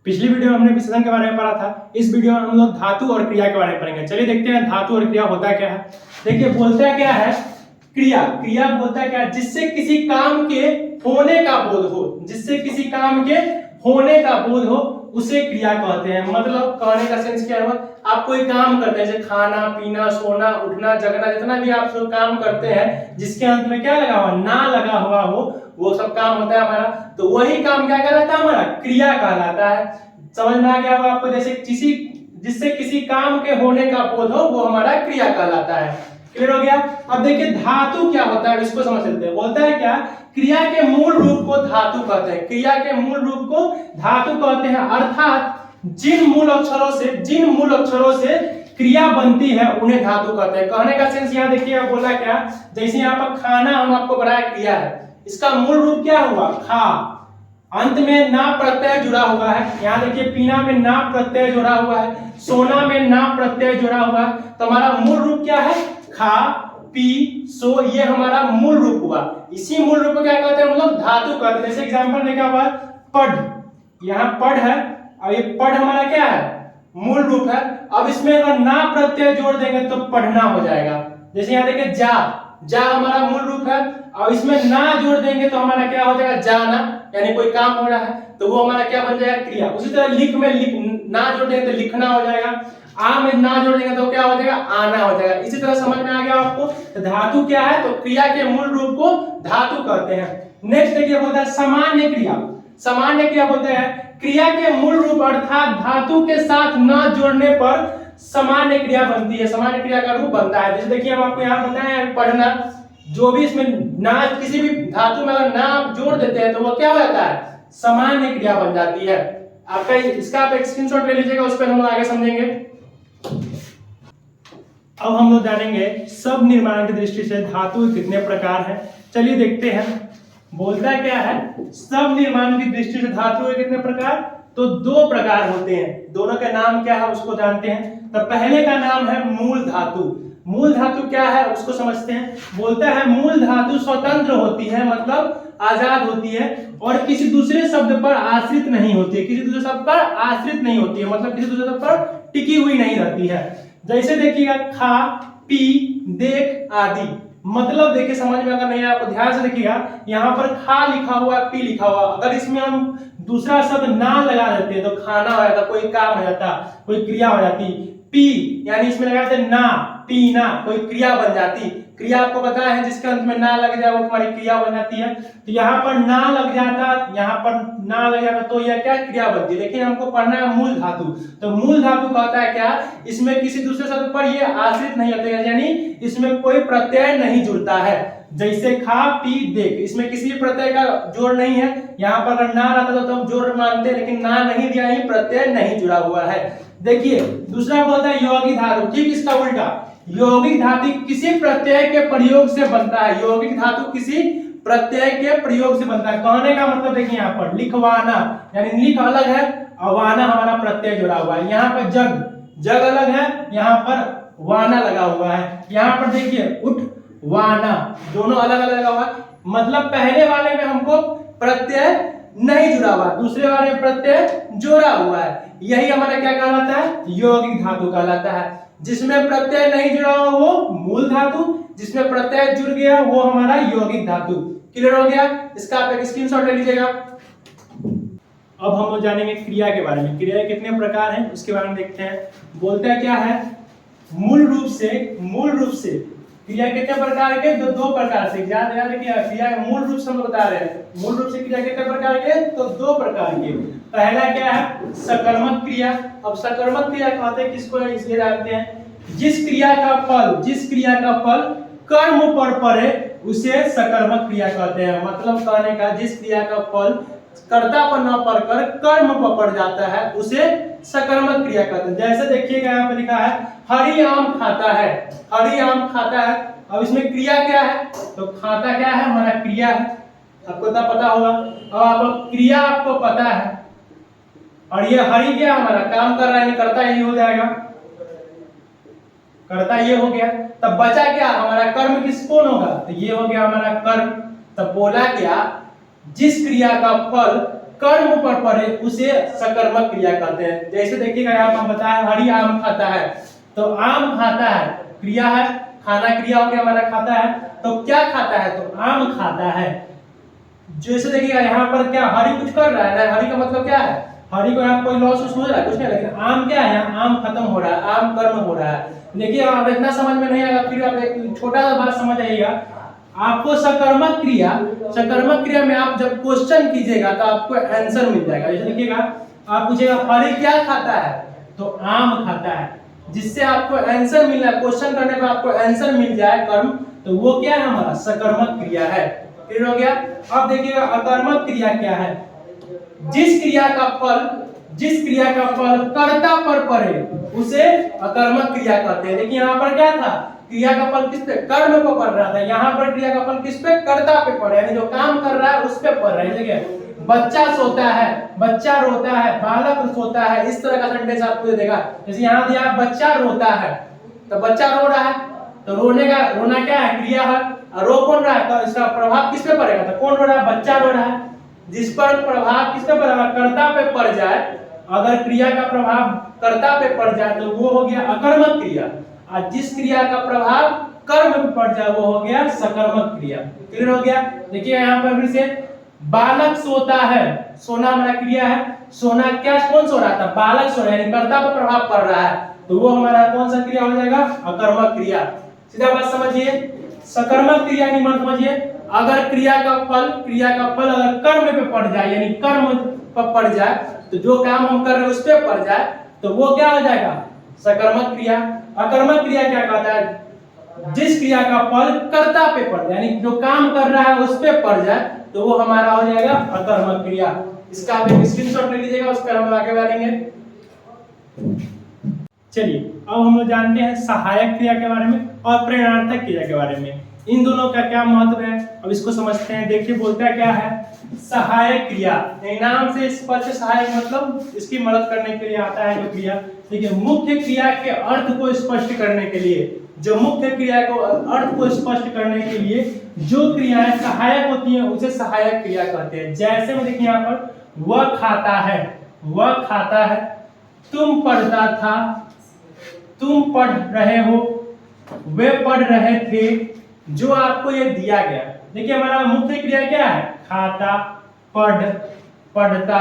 पिछली वीडियो में हमने विशेषण के बारे में पढ़ा था। इस वीडियो में हम लोग धातु और क्रिया के बारे में पढ़ेंगे। चलिए देखते हैं धातु और क्रिया होता क्या है। देखिए बोलता क्या है, क्रिया। क्रिया बोलता क्या है, जिससे किसी काम के होने का बोध हो, जिससे किसी काम के होने का बोध हो उसे क्रिया कहते हैं। मतलब कहने का सेंस क्या हुआ, आप कोई काम करते हैं जैसे खाना पीना सोना उठना जगना, जितना भी आप सब काम करते हैं जिसके अंत में क्या लगा हुआ, ना लगा हुआ हो, वो सब काम होता है हमारा। तो वही काम क्या कहलाता है, हमारा क्रिया कहलाता है। समझ में आ गया होगा आपको। जैसे जिससे किसी काम के होने का बोध हो वो हमारा क्रिया कहलाता है। क्लियर हो गया। अब देखिए धातु क्या होता है, इसको समझ लेते हैं। बोलता है क्या, क्रिया के मूल रूप को धातु कहते हैं। क्रिया के मूल रूप को धातु कहते हैं, अर्थात जिन मूल अक्षरों से क्रिया बनती है उन्हें धातु कहते हैं। कहने का सेंस यहाँ देखिए बोला क्या, जैसे यहाँ पर खाना हम आपको पढ़ाया क्रिया है, इसका मूल रूप क्या हुआ, खा। अंत में ना प्रत्यय जुड़ा हुआ है। यहाँ देखिए पीना में ना प्रत्यय जुड़ा हुआ है, सोना में ना प्रत्यय जुड़ा हुआ है। तो हमारा मूल रूप क्या है, खा पी सो, ये हमारा मूल रूप हुआ। इसी मूल रूप को क्या कहते हैं हम लोग, धातु कहते हैं। जैसे एग्जांपल देखा हुआ पढ़, यहाँ पढ़ है और ये पढ़ हमारा क्या है, मूल रूप है। अब इसमें अगर ना प्रत्यय जोड़ देंगे तो पढ़ना हो जाएगा। जैसे यहाँ देखिए जा हमारा मूल रूप है और इसमें ना जोड़ देंगे तो हमारा क्या हो जाएगा, जाना, यानी कोई काम हो रहा है तो वो हमारा क्या बन जाएगा, क्रिया। उसी तरह लिख में ना जोड़ देंगे तो लिखना हो जाएगा, आ में ना जोड़ देंगे तो क्या हो जाएगा, आना हो जाएगा। इसी तरह समझ में आ गया आपको। तो धातु क्या है, तो क्रिया के मूल रूप को धातु कहते हैं। नेक्स्ट देखिए बोलता है सामान्य क्रिया। सामान्य क्रिया बोलते हैं क्रिया के मूल रूप अर्थात धातु के साथ न जोड़ने पर सामान्य क्रिया बनती है, सामान्य क्रिया का रूप बनता है। जैसे देखिए हम आपको यहाँ बताए पढ़ना, जो भी इसमें ना किसी भी धातु में अगर ना जोड़ देते हैं तो वो क्या हो जाता है, सामान्य क्रिया बन जाती है। आपका इसका आप एक स्क्रीनशॉट ले लीजिएगा, उस पर हम लोग आगे समझेंगे। अब हम लोग जानेंगे सब निर्माण की दृष्टि से धातु कितने प्रकार हैं। चलिए देखते हैं। बोलता क्या है, सब निर्माण की दृष्टि से धातु कितने प्रकार, तो दो प्रकार होते हैं। दोनों के नाम क्या है उसको जानते हैं। तो पहले का नाम है मूल धातु। मूल धातु क्या है उसको समझते हैं। बोलता है मूल धातु स्वतंत्र होती है, मतलब आजाद होती है और किसी दूसरे शब्द पर आश्रित नहीं होती है। किसी दूसरे शब्द पर आश्रित नहीं होती है, मतलब किसी दूसरे शब्द पर टिकी हुई नहीं रहती है। जैसे देखिएगा खा पी देख आदि, मतलब देखिए समझ में अगर नहीं है आपको ध्यान से देखिएगा, यहाँ पर खा लिखा हुआ पी लिखा हुआ, अगर इसमें हम दूसरा शब्द ना लगा देते हैं तो खाना हो जाता, कोई काम हो जाता, कोई क्रिया हो जाती। पी यानी इसमें लगा देते ना, पीना, कोई क्रिया बन जाती। क्रिया आपको पता है जिसके अंत में ना लग जाए वो तुम्हारी क्रिया बन जाती है। तो यहाँ पर ना लग जाता, यहाँ पर ना लग जाता तो यह क्या क्रिया बनती है। लेकिन हमको पढ़ना है मूल धातु। तो मूल धातु कहता है क्या, इसमें किसी दूसरे शब्द पर ये आश्रित नहीं होते, यानी इसमें कोई प्रत्यय नहीं जुड़ता है। जैसे खा पी देख, इसमें किसी भी प्रत्यय का जोड़ नहीं है। यहाँ पर अगर ना रहता तो हम जोड़ मानते, लेकिन ना नहीं दिया, ही प्रत्यय नहीं जुड़ा हुआ है। देखिए दूसरा बोलता है यौगिक धातु, ठीक इसका उल्टा। यौगिक धातु किसी प्रत्यय के प्रयोग से बनता है। यौगिक धातु किसी प्रत्यय के प्रयोग से बनता है। कहने का मतलब देखिए यहाँ पर लिखवाना, यानी लिख अलग है और वाना हमारा प्रत्यय जुड़ा हुआ है। यहाँ पर जग अलग है, यहाँ पर वाना लगा हुआ है। यहाँ पर देखिए उठ वाना, दोनों अलग अलग लगा हुआ है। मतलब पहले वाले में हमको प्रत्यय नहीं जुड़ा हुआ, दूसरे वाले में प्रत्यय जोड़ा हुआ है। यही हमारा क्या कहलाता है, यौगिक धातु कहलाता है। जिसमें प्रत्यय नहीं जुड़ा हुआ वो मूल धातु, जिसमें प्रत्यय जुड़ गया वो हमारा यौगिक धातु। क्लियर हो गया। इसका आप एक स्क्रीनशॉट ले लीजिएगा। अब हम लोग जानेंगे क्रिया के बारे में। क्रिया कितने प्रकार हैं उसके बारे में देखते हैं। बोलता है क्या है, मूल रूप से क्रिया कितने प्रकार के, तो दो प्रकार से। याद रखिए क्रिया मूल रूप से हम बता रहे हैं। मूल रूप से क्रिया कितने प्रकार के, तो दो प्रकार के। पहला क्या है, सकर्मक क्रिया। अब सकर्मक क्रिया कहते हैं किसको, इसलिए जानते हैं जिस क्रिया का फल कर्म पर पड़े उसे सकर्मक क्रिया कहते हैं। मतलब कहने का जिस क्रिया का फल कर्ता पर न पड़कर कर्म पर पड़ जाता है उसे सकर्मक क्रिया कहते हैं। जैसे देखिएगा यहाँ पे लिखा है हरि आम खाता है, हरि आम खाता है। अब इसमें क्रिया क्या है, तो खाता क्या है, हमारा क्रिया है, आपको तो पता होगा। अब आप क्रिया आपको पता है और ये हरि क्या हमारा काम कर रहा है, करता यही हो जाएगा, करता ये हो गया। तब बचा क्या, हमारा कर्म किस कौन होगा, तो ये हो गया हमारा कर्म। तब बोला क्या, जिस क्रिया का फल कर्म पर पड़े उसे सकर्मक क्रिया कहते हैं। जैसे देखिएगा यहाँ पर बताया हरि आम खाता है, तो आम खाता है क्रिया है, खाना क्रिया हो गया हमारा, खाता है तो क्या खाता है, तो आम खाता है। जैसे देखिएगा यहाँ पर क्या हरि कुछ कर रहा है ना, हरि का मतलब क्या है, हरि को यहाँ कोई लॉस हो रहा है कुछ नहीं, लेकिन आम क्या है, यहाँ आम खत्म हो रहा है, आम कर्म हो रहा है। देखिए अब इतना समझ में नहीं आएगा, फिर आप एक छोटा सा बात समझ आइएगा। आपको सकर्मक क्रिया में आप जब क्वेश्चन कीजिएगा तो आपको आंसर मिल जाएगा। जैसे देखिएगा आप पूछेगा हरि क्या खाता है, तो आम खाता है, जिससे आपको आंसर मिला, क्वेश्चन करने पर आपको आंसर मिल जाए कर्म, तो वो क्या है, हमारा सकर्मक क्रिया है। क्लियर हो गया। अब देखिएगा अकर्मक क्रिया क्या है, जिस क्रिया का फल कर्ता पर पड़े उसे अकर्मक क्रिया कहते हैं। देखिए यहाँ पर क्या था, क्रिया का फल किस पे, कर्म पे पड़ रहा था, यहाँ पर क्रिया का फल किस पे, कर्ता पे पड़ रहा है, यानी जो काम कर रहा है उस पे पड़ रहा है। देखिए बच्चा सोता है, बच्चा रोता है, बालक सोता है, इस तरह का सेंटेंस आपको देगा। जैसे यहाँ दिया बच्चा रोता है, तो बच्चा रो रहा है, तो रोना क्या है, क्रिया है, रो कौन रहा है, तो इसका प्रभाव किस पे पड़ेगा, तो कौन रो रहा है, बच्चा रो रहा है। जिस पर प्रभाव किस पे पड़ेगा, कर्ता पे पड़ जाए, अगर क्रिया का प्रभाव कर्ता पे पड़ जाए तो वो हो गया अकर्मक क्रिया, और जिस क्रिया का प्रभाव कर्म पे पड़ जाए वो हो गया सकर्मक क्रिया। क्लियर हो गया। देखिए यहाँ पर फिर से बालक सोता है, सोना हमारा क्रिया है, सोना क्या, कौन सो रहा था, बालक सो रहा है, यानी कर्ता पर प्रभाव पड़ रहा है, तो वो हमारा कौन सा क्रिया हो जाएगा, अकर्मक क्रिया। सीधा बात समझिए, सकर्मक क्रिया की मत समझिए, अगर क्रिया का फल अगर कर्म पे पड़ जाए, यानी कर्म पर पड़ जाए, तो जो काम हम कर रहे हैं उस पे पड़ जाए, तो वो क्या हो जाएगा, सकर्मक क्रिया। अकर्मक क्रिया क्या कहता है, जिस क्रिया का फल कर्ता पे पड़ जाए, यानी जो काम कर रहा है उस पे पड़ जाए, तो वो हमारा हो जाएगा अकर्मक क्रिया। इसका आप एक स्क्रीनशॉट ले लीजिएगा, उस पर हम आगे बढ़ेंगे। चलिए अब हम लोग जानते हैं सहायक क्रिया के बारे में और प्रेरणार्थक क्रिया के बारे में, इन दोनों का क्या महत्व है, अब इसको समझते हैं। देखिए बोलता क्या है, सहायक क्रिया, नाम से स्पष्ट, सहायक मतलब इसकी मदद करने के लिए आता है जो क्रिया। देखिए मुख्य क्रिया के अर्थ को स्पष्ट करने के लिए, जो मुख्य क्रिया को अर्थ को स्पष्ट करने के लिए जो क्रियाएं सहायक होती हैं उसे सहायक क्रिया कहते हैं। जैसे में देखिए यहाँ पर वह खाता है, तुम पढ़ता था, तुम पढ़ रहे हो, वे पढ़ रहे थे, जो आपको ये दिया गया। देखिए हमारा मुख्य क्रिया क्या है, खाता, पढ़, पढ़ता,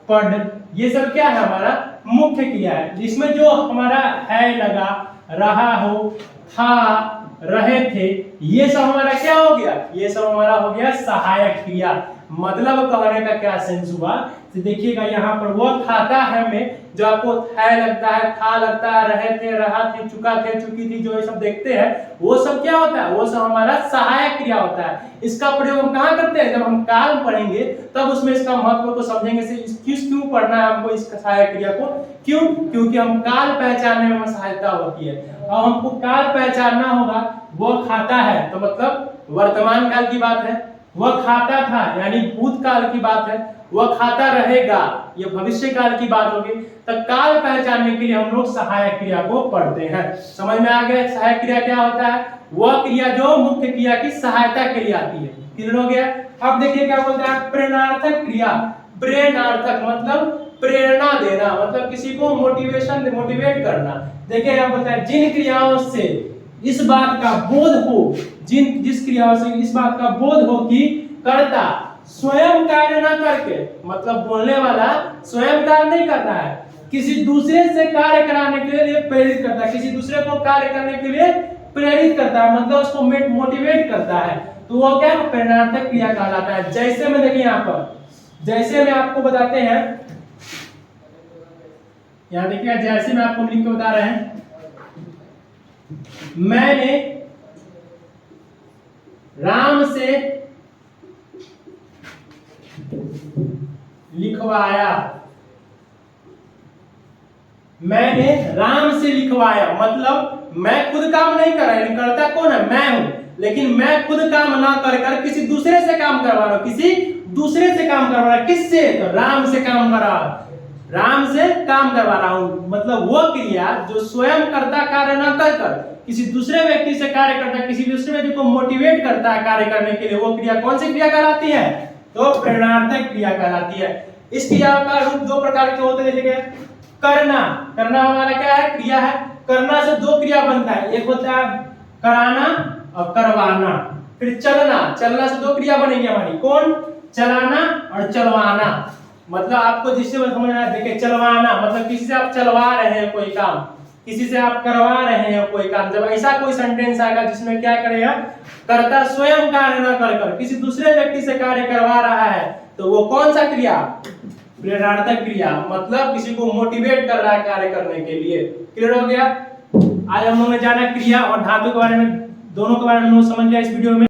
पढ़, ये सब क्या है हमारा मुख्य क्रिया है, जिसमें जो हमारा है लगा, रहा हो, था, रहे थे, ये सब हमारा क्या हो गया, ये सब हमारा हो गया सहायक क्रिया। मतलब कहने का क्या सेंस हुआ, तो देखिएगा यहाँ पर वो खाता है में जो आपको है लगता है, था लगता है, रहे थे, रहा थे, चुका थे, चुकी थी, जो ये सब देखते हैं वो सब क्या होता है, वो सब हमारा सहायक क्रिया होता है। इसका प्रयोग हम कहाँ करते हैं, जब हम काल पढ़ेंगे तब उसमें इसका महत्व को समझेंगे। क्यों पढ़ना है हमको इस सहायक क्रिया को, क्यों, क्योंकि हम काल पहचानने में सहायता होती है। और हमको काल पहचानना होगा, वो खाता है तो मतलब वर्तमान काल की बात है, वह खाता था यानी भूतकाल की बात है, वह खाता रहेगा ये भविष्य काल की बात होगी। तो काल पहचानने के लिए हम लोग सहायक क्रिया को पढ़ते हैं। समझ में आ गया सहायक क्रिया क्या होता है, वह क्रिया जो मुख्य क्रिया की सहायता के लिए आती है। क्लियर हो गया। अब देखिए क्या बोलता है, प्रेरणार्थक क्रिया। प्रेरणार्थक मतलब प्रेरणा देना, मतलब किसी को मोटिवेट करना। देखिए यहाँ बोलता है जिन क्रियाओं से इस बात का बोध हो, जिस क्रियाओं से इस बात का बोध हो कि कर्ता स्वयं कार्य न करके, मतलब बोलने वाला स्वयं कार्य नहीं करता है, किसी दूसरे से कार्य कराने के लिए प्रेरित करता है, किसी दूसरे को कार्य करने के लिए प्रेरित करता है, मतलब उसको मोटिवेट करता है, तो वो क्या प्रेरणार्थक क्रिया कहलाता है। जैसे में देखिए यहाँ पर, जैसे में आपको बताते हैं, यहाँ देखिए जैसे में आपको लिख के बता रहे हैं, मैंने राम से लिखवाया, मैंने राम से लिखवाया, मतलब मैं खुद काम नहीं कर रहा, करता कौन है, मैं हूं, लेकिन मैं खुद काम ना कर किसी दूसरे से काम करवा रहा हूं, किसी दूसरे से काम करवा रहा हूं, किससे, तो राम से काम कर रहा हूं, राम से काम करवा रहा हूं। मतलब वो क्रिया जो स्वयं करता कार्य ना कर किसी दूसरे व्यक्ति से कार्य करता, किसी दूसरे व्यक्ति को मोटिवेट करता है कार्य करने के लिए, वो क्रिया कौन सी क्रिया कहलाती है, तो प्रेरणार्थक क्रिया कहलाती है। इस क्रिया का रूप दो प्रकार के होते हैं, जैसे करना, करना हमारा क्या है, क्रिया है। करना से दो क्रिया बनता है, एक होता है कराना और करवाना। फिर चलना, चलना से दो क्रिया बनेगी हमारी, कौन, चलाना और चलवाना। मतलब आपको जिससे समझना है, देखिए चलवाना मतलब किसी से आप चलवा रहे हैं कोई काम, किसी से आप करवा रहे हैं कोई काम। जब ऐसा कोई सेंटेंस आएगा जिसमें क्या करेगा, कर्ता स्वयं कार्य न कर किसी दूसरे व्यक्ति से कार्य करवा रहा है, तो वो कौन सा क्रिया, प्रेरणार्थक क्रिया, मतलब किसी को मोटिवेट कर रहा है कार्य करने के लिए। क्लियर हो गया। आज हम लोगों ने जाना क्रिया और धातु के बारे में, दोनों के बारे में समझ लिया इस वीडियो में।